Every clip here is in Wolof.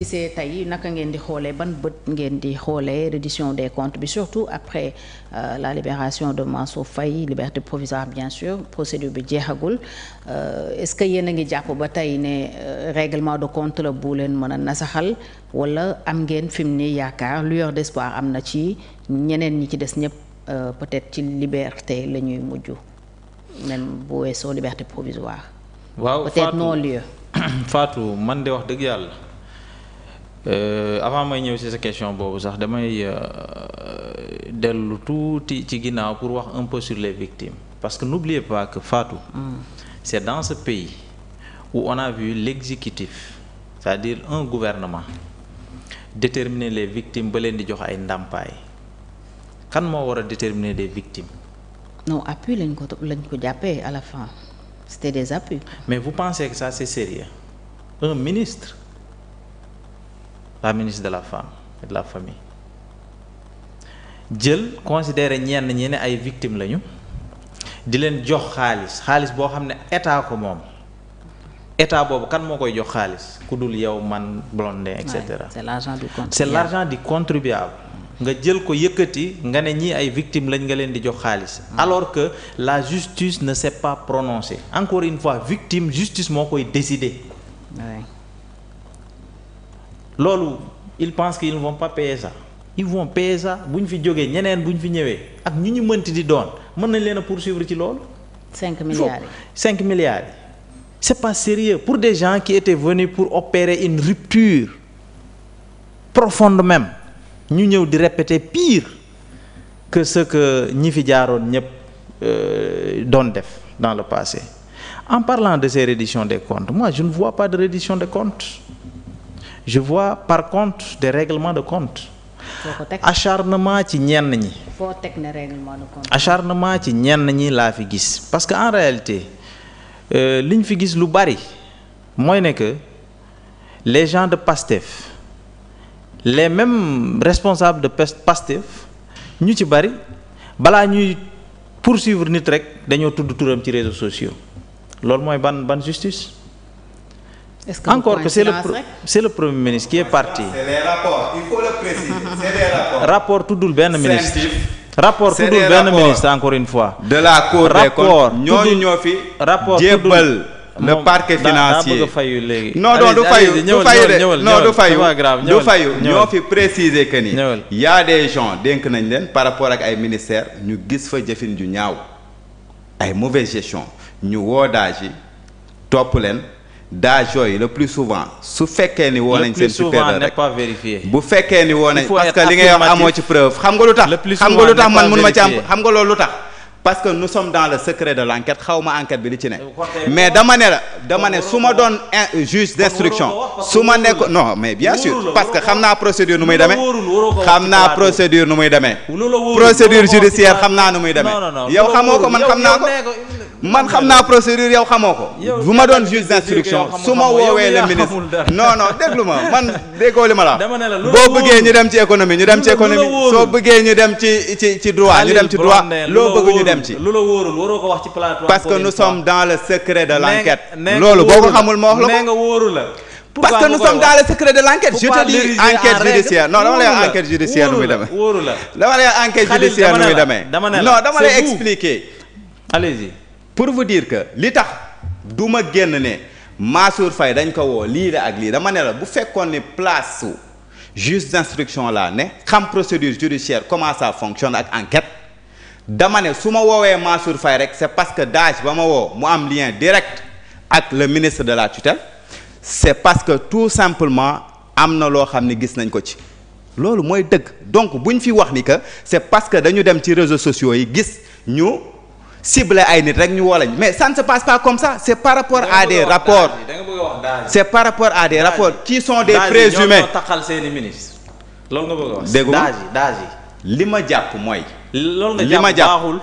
gisee tey naka ngeen di xoolee ban bët ngeen di xoolee reddition des comptes bi surtout après la libération de Mansour Faye liberté provisoire bien sûr procédure bi jeexagul est-ce que yéen a ngi jàpp ba tey ne règlement de compte la bu leen mën a nasaxal wala am ngeen fi mu ne yaakaar lueur d'espoir am na ci ñeneen ñi ci des ñëpp peut-être ci liberté la ñuy mujj même bu weesoo liberté provisoire. waaw peut-être non lieu. Fatou man de wax dëgg yàlla avant may ñëw ci sa question boobu sax damay dellu tuuti ci ginnaaw pour wax un peu sur les victimes parce que n'oubliez pas que Fatou c'est dans ce pays où on a vu l'exécutif c'est-à-dire un gouvernement déterminer les victimes ba leen di jox ay ndàmpaay kan moo war a déterminer des victimes. non appui lañ ko jàppee à la fin c'était des appuis. mais vous pensez que ça c'est sérieux un ministre la ministre de la femme et de la famille jël considérer ñenn ñi ne ay victimes lañu di leen jox xaalis boo xam ne état ko moom état boobu kan moo koy jox xaalis ku dul yow man Blondin et cetera. c'est l'argent du contribuable. c'est l'argent du contribuable. nga jël ko yëkkati nga ne ñii ay victimes lañ nga leen di jox xaalis. alors que la justice ne s'est pas prononcée encore une fois victime justice moo koy décider. oui. loolu ils pensent qu'ils ne vont pas payer ça ils vont payer ça bu ñu fi jógee ñeneen bu ñu fi ñëwee ak ñu ñu mënti di doon mën nañ leen a poursuivre ci loolu. 5 milliards yi 5 milliards yi c'est pas sérieux pour des gens qui étaient venus pour opérer une rupture profonde même. ñu ñëw di répéter pire que ce que ñi fi jaaroon ñëpp doon def dans le passé en parlant de ces redditions des comptes moi je ne vois pas de reddition de comptes je vois par contre des règlements de compte acharnement ci ñenn ñi foo teg ne règlement de compte acharnement ci ñenn ñi laa fi gis parce que en réalité li ñu fi gis lu bari mooy ne que les gens de Pastef les mêmes responsables de Pastef ñu ci bari balaa ñuy poursuivre nit rek dañoo tudd turam ci réseaux sociaux loolu mooy ban justice. est-ce que encore que c'est le premier ministre qui est parti. c'est les rapports il faut le préciser c'est des rapports. rapport tuddul benn ministre. rapport tuddul benn ministre encore une fois. de la Cour des comptes ñooñu ñoo fi. rapport jébbal le parquet financier léegi. non du fayu ñoo fi préciser que ni. y a des gens dénk nañ leen par rapport ak ay ministères ñu gis fa jëfin ju ñaaw ay mauvaise gestion ñu woo daaj yi topp leen daaj yooyu le plus souvent su fekkee ni woo nañ seen supérieur rek pas vérifié. bu fekkee ni woo nañ parce que li ngay wax amoo ci preuve xam nga lu tax man mënuma ci am xam nga loolu lu tax parce que nous sommes dans le secret de l'enquête xawma enquête bi li ci ne mais dama ne su ma doon juge d'instruction su ma nekk non mais bien sûr parce que xam naa procédure nu muy demee procédure judiciaire xam naa nu muy demee yow xamoo ko man xam naa ko man xam naa procédure yow xamoo ko bu ma doon juge d'instruction su ma woowee le ministre non déglu ma man déggoo li ma la boo bëggee ñu dem ci économie ñu dem ci économie soo bëggee ñu dem ci droit ñu dem ci droit loo bëgg ñu dem ci lu la wóorul waroo ko wax ci plateau parce que nous sommes dans le secret de l'enquête loolu boo ko xamul ma wax la ko nga wóoru la parce que nous sommes dans le secret de l'enquête je te dis enquête judiciaire non dama lay wax enquête judiciaire nu muy demee wóoru la dama lay wax enquête judiciaire nu muy demee non dama lay expliquer allez-y pour vous dire que li tax du ma génn ne Mansour Faye dañ ko woo lii la ak lii dama ne la bu fekkoon ni place su juge d'instruction la ne xam procédure judiciaire comment ça fonctionne ak enquête dama ne su ma woowee Mansour Faye rek c'est parce que daaj ba ma woo mu am lien direct ak le ministre de la tutelle c'est parce que tout simplement am na loo xam ne gis nañ ko ci loolu mooy dëgg donc buñ fi wax ni que c'est parce que dañu dem ci réseaux sociaux yi gis ñu cibler ay nit rek ñu woo lañ mais ça ne se passe pas comme ça c'est par rapport à des rapports c'est par rapport à des rapports qui sont des présumés taxal seeni ministre loolu nga bëgg a wax déggu daaj yi li ma jàpp mooy loolu nga jàpp baaxul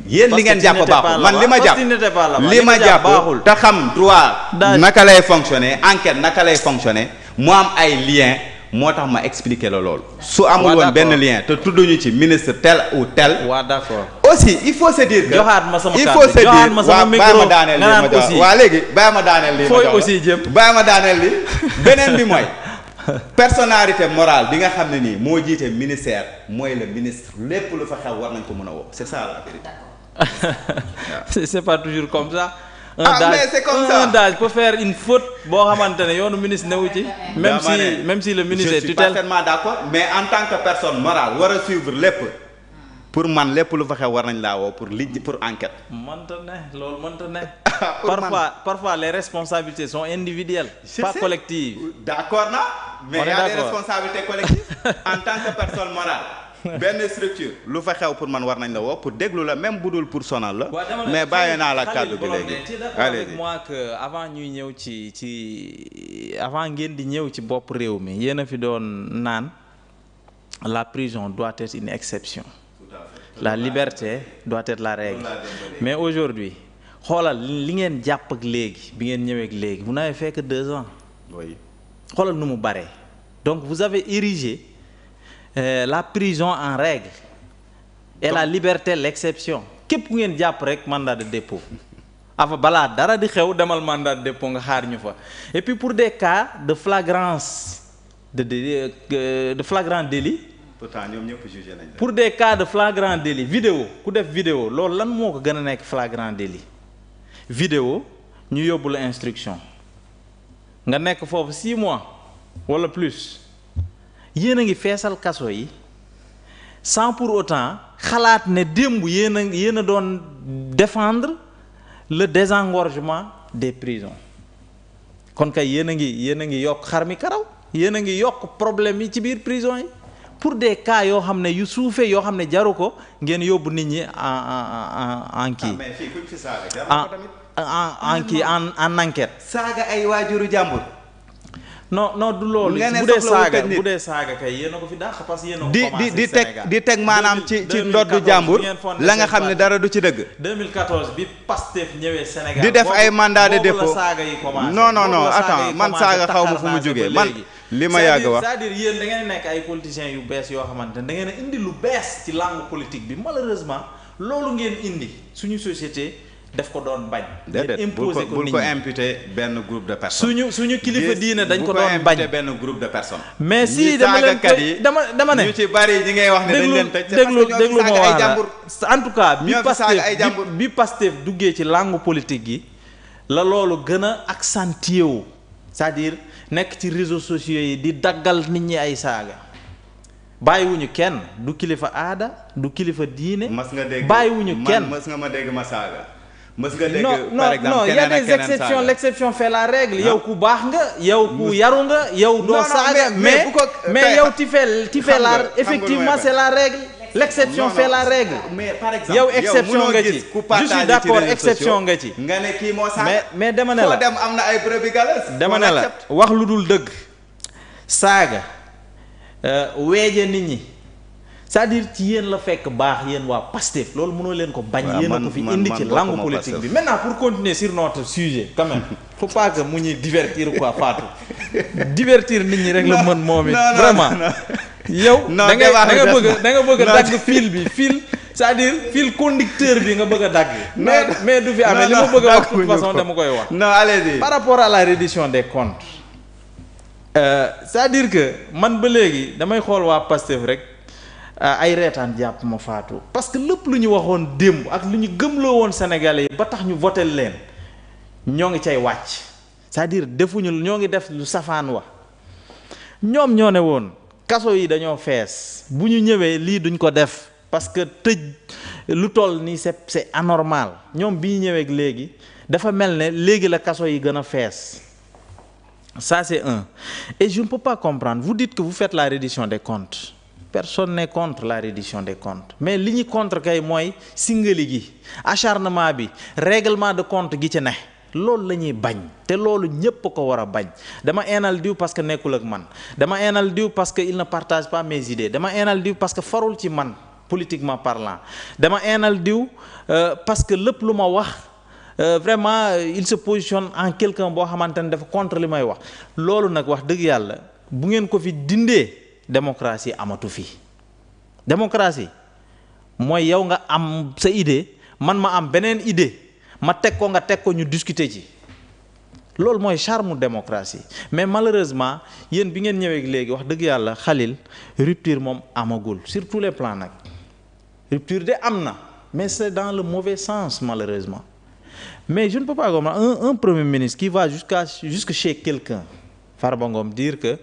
yéen li ngeen jàpp baaxul man li ma jàpp te xam droit naka lay fonctionner enquête naka lay fonctionner mu am ay lien moo tax ma expliquer la loolu su amul woon benn lien te tudduñu ci ministre tel ou tel waaw d'accord aussi il faut se dire que joxaat ma sama il faut se dire joxaat ma sama micro ma daaneel lii ma jox waa léegi bàyyi ma daaneel lii fooy aussi jëm bàyyi ma daaneel lii beneen bi mooy personnalité morale bi nga xam ne nii moo jiite ministère mooy le ministre lépp lu fa xew war nañ ko mën a woo c'est ça la vérité. c'est pas toujours comme ça. mais c'est comme ça un DAGE peut faire une faute boo xamante ne yoonu ministre newu ci. même si le ministre est tutelle. je suis parfaitement d'accord mais en tant que personne morale war a suivre lépp. pour man lépp lu fa xew war nañ laa woo pour enquête. mënta ne loolu mënta ne. parfois les responsabilités sont individuelles. pas collectives. d'accord na mais il y a des responsabilités collectives en tant que personne morale. benn structure lu fa xew pour man war nañ la woo pour déglu la même bu dul pour sonal la. mais bàyyi naa la kàddu bi léegi. allez avec moi que avant ñuy ñëw ci avant ngeen di ñëw ci bopp réew mi yéen a fi doon naan la prison doit être une exception. La liberté doit être la règle. Mais aujourd'hui xoolal li ngeen jàpp ak léegi bi ngeen ñëwee ak léegi vous n'avez fait que 2 ans. oui xoolal nu mu bare. Donc vous avez érigé la prison en règle et la liberté l'exception. Képp ku ngeen jàpp rek mandat de dépôt. Afa balaa dara di xew demal mandat de dépôt nga xaar ñu fa. Et puis pour des cas de flagrance de flagrant délit. pourtant ñoom ñëpp jugé nañ. Pour des cas de flagrant délit vidéo ku def vidéo loolu lan moo ko gën a nekk flagrant délit vidéo ñu yóbbu la instruction nga nekk foofu 6 mois wala plus yéen a ngi feesal kaso yi sans pour autant xalaat ne démb yéen a doon défendre le désengorgement des prisons kon kay yéen a ngi yokk xar mi karaw yéen a ngi yokk problème yi ci biir prison yi. Pour des cas yoo xam ne yu suufee yoo xam ne jaru ko ngeen yóbbu nit ñi en kii. mais fii kuñ fi saaga jaru ko tamit. en kii en enquête. saaga ay waajuru jàmbur. non du loolu. bu dee saaga kay yéen a ko fi dàq parce que yéen a ko commencé Sénégal di teg maanaam ci ndoddu jàmbur la nga xam ne dara du ci dëgg. 2014 bi Pastef ñëwee Sénégal. di def ay mandat de dépôt saaga yi commencé. non attends man saaga xaw ma fu mu jógee man. li ma yàgg wax c'est-à-dire yéen da ngeen nekk ay politiciens yu bees yoo xamante ne da ngeen a indi lu bees ci langue politique bi malheureusement loolu ngeen indi suñu société daf ko doon bañ. déedéet imposer ko nit ñi bul ko imputer benn groupe de personnes. suñu kilifa diine dañ ko doon bañ benn groupe de personnes. mais si dama leen koy dama ne. ñu ci bari ñi ngay wax ne dañ leen tëj. déglu ma wax la en tout cas bi Pastef duggee ci langue politique gi la loolu gën a accentué wu c'est-à-dire nekk ci réseaux sociaux yi di daggal nit ñi ay saaga bàyyiwuñu kenn du kilifa aada du kilifa diine. mas nga dégg bàyyiwuñu kenn mas nga ma dégg ma saaga. mas nga dégg par exemple non y a des exceptions l'exception fait la règle. yow ku baax nga yow ku yaru nga yow doo saaga mais yow tu fais la effectivement c'est la règle. L'exception fait la règle. mais par exemple yow exception nga ci je suis d'accord exception nga ci. nga ne kii moo saaga mais dama ne la foo dem am na ay brebis galeuses. dama ne la wax lu dul dëgg saaga weeje nit ñi c'est-à-dire ci yéen la fekk baax yéen waa Pastef loolu mënoo leen ko bañ. yéen a ko fi indi ci langue politique bi. maintenant pour continuer sur notre sujet quand même faut pas que mu ñuy divertir quoi Fatou divertir nit ñi rek la mën moom it vraiment. yow da nga bëgg a dagg fil c'est-à-dire fil conducteur bi nga bëgg a dagg. mais du fi amee li ma bëgg a wax de toute façon dama koy wax. non allez-y. Par rapport à la reddition des comptes c'est-à-dire que man ba léegi damay xool waa Pastef rek ay reetaan jàpp ma Faatu parce que lépp lu ñu waxoon démb ak lu ñu gëmloo woon Sénégalais yi ba tax ñu voté leen ñoo ngi cay wàcc c'est-à-dire defuñu ñoo ngi def lu safaan wa ñoom ñoo ne woon. kaso yi dañoo fees bu ñu ñëwee lii duñ ko def parce que tëj lu toll nii c'est anormal ñoom bi ñu ñëwee léegi dafa mel ne léegi la kaso yi gën a fees ça c'est un et je ne peux pas comprendre vous dites que vous faites la reddition des comptes personne n'est contre la reddition des comptes mais li ñu contre kay mooy singali gi acharnement bi règlement de compte gi ci ne loolu la ñuy bañ te loolu ñépp ko war a bañ dama eenal diw parce que nekkul ak man dama eenal diw parce que il ne partage pas mes idées dama eenal diw parce que farul ci man politiquement parlant dama eenal diw parce que lépp lu ma wax vraiment il se positionne en quelqu'un boo xamante ne dafa contre li may wax loolu nag wax dëgg yàlla bu ngeen ko fi dindee démocratie amatu fi démocratie mooy yow nga am sa idée man ma am beneen idée ma teg ko nga teg ko ñu discuter ci loolu mooy charme démocratie mais malheureusement yéen bi ngeen ñëwee léegi wax dëgg yàlla Khalil rupture moom amagul sur tous les plans nag rupture de am na mais c'est dans le mauvais sens malheureusement mais je ne peux pas comprendre un premier ministre qui va jusque chez quelqu'un Farba Ngom dire que